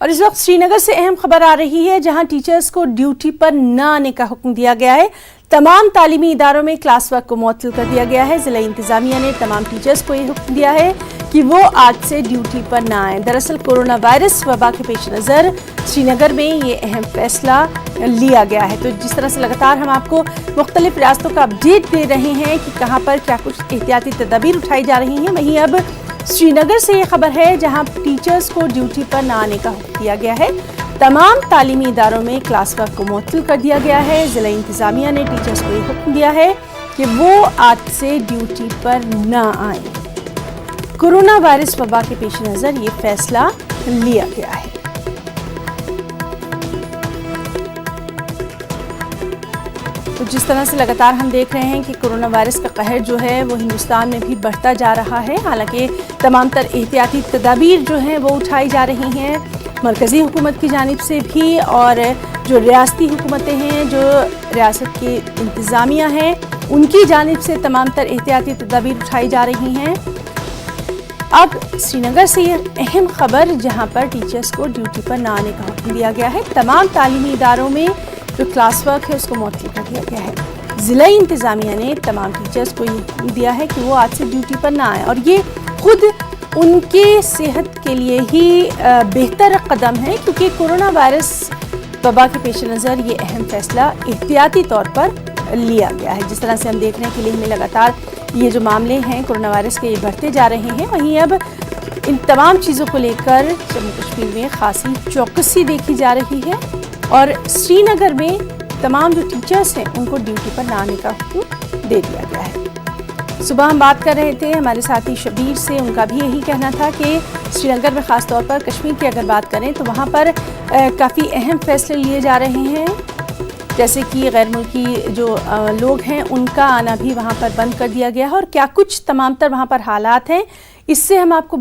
اور اس वक्त श्रीनगर से अहम खबर आ रही है, जहां टीचर्स को ड्यूटी पर न आने का हुक्म दिया गया है। तमाम तालीमी इदारों में क्लास वर्क को मुअत्तल कर दिया गया है। जिला इंतजामिया ने तमाम टीचर्स को ये हुक्म दिया है कि वो आज से ड्यूटी पर न आएँ। दरअसल कोरोना वायरस वबा के पेश नज़र श्रीनगर में ये अहम फैसला लिया गया है। तो जिस तरह से लगातार हम आपको मुख्तलिफ रियासतों का अपडेट दे रहे हैं कि कहाँ पर क्या कुछ एहतियाती तदाबीर उठाई जा रही हैं, वहीं अब श्रीनगर से ये खबर है जहां टीचर्स को ड्यूटी पर न आने का हुक्म दिया गया है। तमाम तालीमी इदारों में क्लास वर्क को मुअत्तल कर दिया गया है। जिला इंतजामिया ने टीचर्स को ये हुक्म दिया है कि वो आज से ड्यूटी पर न आए। कोरोना वायरस वबा के पेश नज़र ये फैसला लिया गया है। तो जिस तरह से लगातार हम देख रहे हैं कि कोरोना वायरस का कहर जो है वो हिंदुस्तान में भी बढ़ता जा रहा है। हालांकि तमाम तर एहतियाती तदाबीर जो हैं वो उठाई जा रही हैं मरकज़ी हुकूमत की जानिब से भी, और जो रियासती हुकूमतें हैं, जो रियासत की इंतज़ामिया हैं, उनकी जानिब से तमाम तर एहतियाती तदाबीर उठाई जा रही हैं। अब श्रीनगर से ये अहम खबर जहाँ पर टीचर्स को ड्यूटी पर न आने का हुक्म दिया गया है। तमाम तालीमी इदारों में जो क्लास वर्क है उसको मुअत्तल कर दिया गया है। ज़िला इंतज़ामिया ने तमाम टीचर्स को ये दिया है कि वो आज से ड्यूटी पर ना आए, और ये खुद उनके सेहत के लिए ही बेहतर कदम है, क्योंकि कोरोना वायरस वबा के पेश नज़र ये अहम फैसला एहतियाती तौर पर लिया गया है। जिस तरह से हम देख रहे हैं कि लेह में लगातार ये जो मामले हैं कोरोना वायरस के, ये बढ़ते जा रहे हैं। वहीं अब इन तमाम चीज़ों को लेकर जम्मू कश्मीर में खासी चौकसी देखी जा रही है, और श्रीनगर में तमाम जो टीचर्स हैं उनको ड्यूटी पर न आने का हुक्म दे दिया गया है। सुबह हम बात कर रहे थे हमारे साथी शबीर से, उनका भी यही कहना था कि श्रीनगर में ख़ास तौर पर कश्मीर की अगर बात करें तो वहाँ पर काफ़ी अहम फैसले लिए जा रहे हैं, जैसे कि गैर मुल्की जो लोग हैं उनका आना भी वहाँ पर बंद कर दिया गया है, और क्या कुछ तमाम तर वहाँ पर हालात हैं, इससे हम आपको